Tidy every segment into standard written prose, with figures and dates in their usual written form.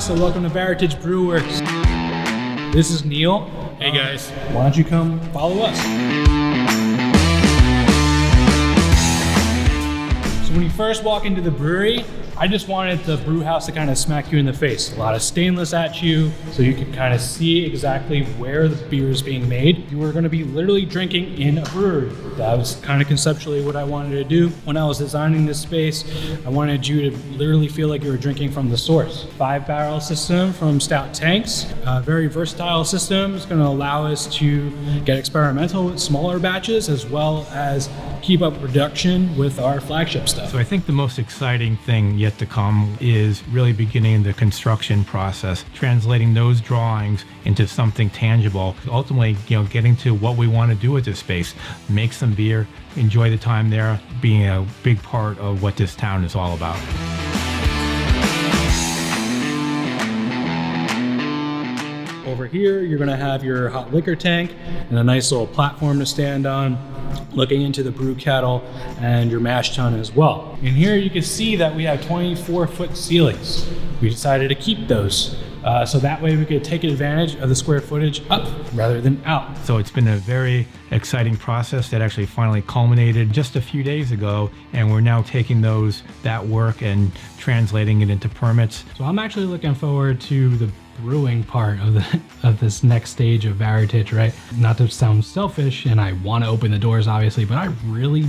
so welcome to Varitage Brew Works. This is Neil. Hey guys. Why don't you come follow us? So when you first walk into the brewery, I just wanted the brew house to kind of smack you in the face. A lot of stainless at you, so you can kind of see exactly where the beer is being made. You are going to be literally drinking in a brewery. That was kind of conceptually what I wanted to do. When I was designing this space, I wanted you to literally feel like you were drinking from the source. 5-barrel system from stout tanks. Very versatile system. It's going to allow us to get experimental with smaller batches as well as keep up production with our flagship stuff. So I think the most exciting thing yet to come is really beginning the construction process, translating those drawings into something tangible. Ultimately, getting to what we want to do with this space, make some beer, enjoy the time there, being a big part of what this town is all about. Over here, you're going to have your hot liquor tank and a nice little platform to stand on, looking into the brew kettle and your mash tun as well. In here, you can see that we have 24-foot ceilings. We decided to keep those. So that way we could take advantage of the square footage up rather than out. So it's been a very exciting process that actually finally culminated just a few days ago, and we're now taking that work and translating it into permits. So I'm actually looking forward to the brewing part of this next stage of Varitage, right? Not to sound selfish, and I want to open the doors obviously, but I really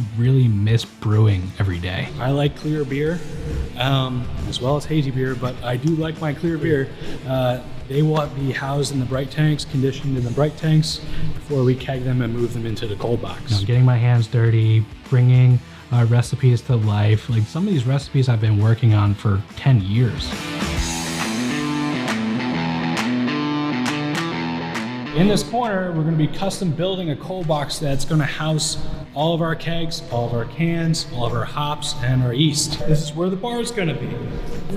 miss brewing every day. I like clear beer as well as hazy beer, but I do like my clear beer. They will be housed in the bright tanks, conditioned in the bright tanks before we keg them and move them into the cold box. Getting my hands dirty, bringing recipes to life. Like some of these recipes I've been working on for 10 years. In this corner, we're going to be custom building a cold box that's going to house all of our kegs, all of our cans, all of our hops, and our yeast. This is where the bar is going to be,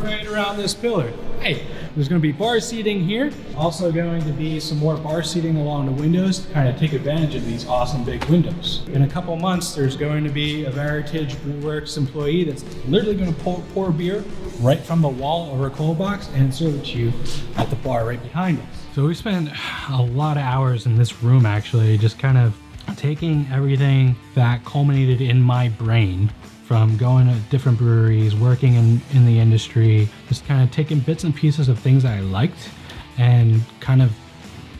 right around this pillar. Hey, there's going to be bar seating here. Also going to be some more bar seating along the windows to kind of take advantage of these awesome big windows. In a couple months, there's going to be a Varitage Brew Works employee that's literally going to pour beer right from the wall of our cold box and serve it to you at the bar right behind us. So we spent a lot of hours in this room actually, just kind of taking everything that culminated in my brain from going to different breweries, working in the industry, just kind of taking bits and pieces of things that I liked and kind of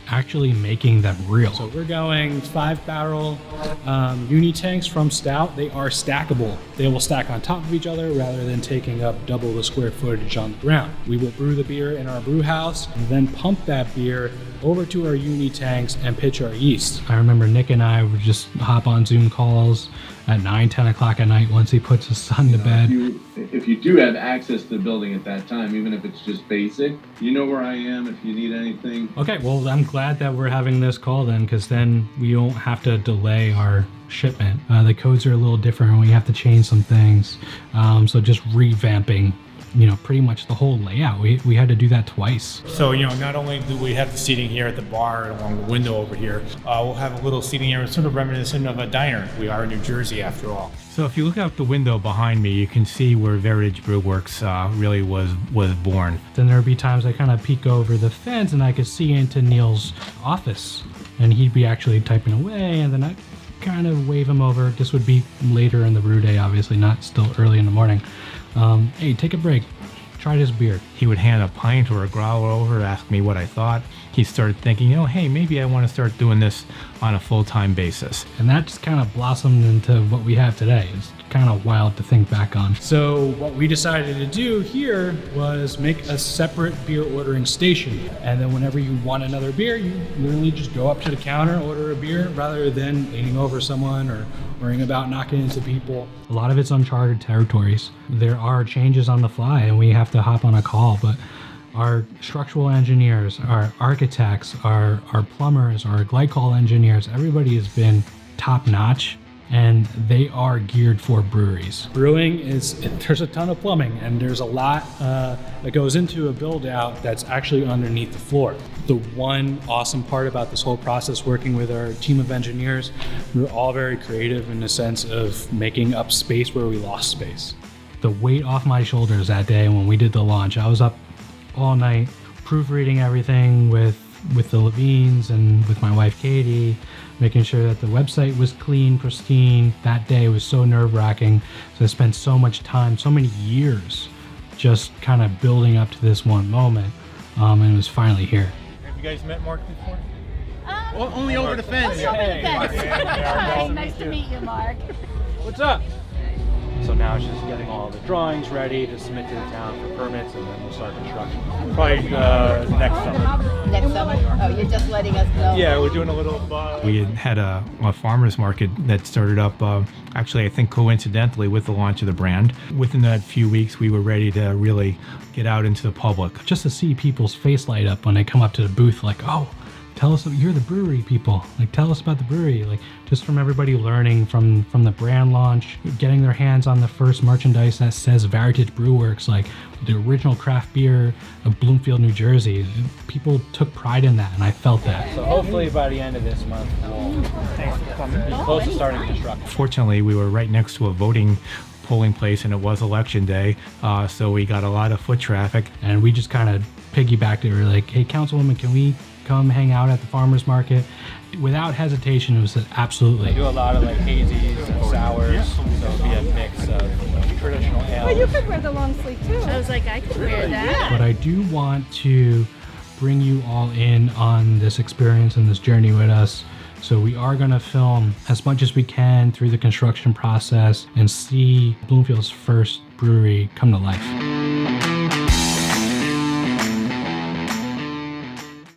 actually making them real. So we're going 5-barrel uni tanks from stout. They are stackable. They will stack on top of each other rather than taking up double the square footage on the ground. We will brew the beer in our brew house and then pump that beer over to our uni tanks and pitch our yeast. I remember Nick and I would just hop on Zoom calls at 9-10 o'clock at night once he puts his son to bed. If you do have access to the building at that time, even if it's just basic, you know where I am if you need anything. Okay, well, I'm glad that we're having this call then, because then we don't have to delay our shipment. The codes are a little different and we have to change some things. So just revamping pretty much the whole layout. We had to do that twice. So, not only do we have the seating here at the bar along the window over here, we'll have a little seating area sort of reminiscent of a diner. We are in New Jersey after all. So if you look out the window behind me, you can see where Varitage Brew Works really was born. Then there'd be times I kind of peek over the fence and I could see into Neil's office and he'd be actually typing away, and then I'd kind of wave him over. This would be later in the brew day, obviously, not still early in the morning. Hey, take a break. Try this beer. He would hand a pint or a growler over, ask me what I thought. He started thinking, hey, maybe I want to start doing this on a full-time basis. And that just kind of blossomed into what we have today. It's kind of wild to think back on. So what we decided to do here was make a separate beer ordering station. And then whenever you want another beer, you literally just go up to the counter, order a beer, rather than leaning over someone or worrying about knocking into people. A lot of it's uncharted territories. There are changes on the fly and we have to hop on a call, but our structural engineers, our architects, our plumbers, our glycol engineers, everybody has been top notch and they are geared for breweries. Brewing there's a ton of plumbing and there's a lot that goes into a build out that's actually underneath the floor. The one awesome part about this whole process working with our team of engineers, we were all very creative in the sense of making up space where we lost space. The weight off my shoulders that day when we did the launch, I was up all night proofreading everything with the Levines and with my wife Katie, making sure that the website was clean, pristine. That day was so nerve-wracking. So I spent so much time, so many years, just kind of building up to this one moment, and it was finally here. Have you guys met Mark before? Only over the fence. Only over the fence. Hi, nice to meet you, Mark. What's up? So now it's just getting all the drawings ready to submit to the town for permits, and then we'll start construction. Probably next summer. Next summer? Oh, you're just letting us know. Yeah, we're doing a little. We had a farmer's market that started up, actually, I think coincidentally with the launch of the brand. Within that few weeks, we were ready to really get out into the public. Just to see people's face light up when they come up to the booth, like, oh, tell us, you're the brewery people. Like, tell us about the brewery. Like, just from everybody learning from the brand launch, getting their hands on the first merchandise that says Varitage Brew Works, like the original craft beer of Bloomfield, New Jersey. People took pride in that, and I felt that. So hopefully by the end of this month, we'll be close to starting construction. Fortunately, we were right next to a voting polling place, and it was election day, so we got a lot of foot traffic. And we just kind of piggybacked it. We were like, hey, Councilwoman, can we come hang out at the farmer's market? Without hesitation, it was absolutely. We do a lot of like hazies and sours, so it'll be a mix of traditional ale. Well, you could wear the long sleeve too. I was like, I could wear that. But I do want to bring you all in on this experience and this journey with us. So we are going to film as much as we can through the construction process and see Bloomfield's first brewery come to life.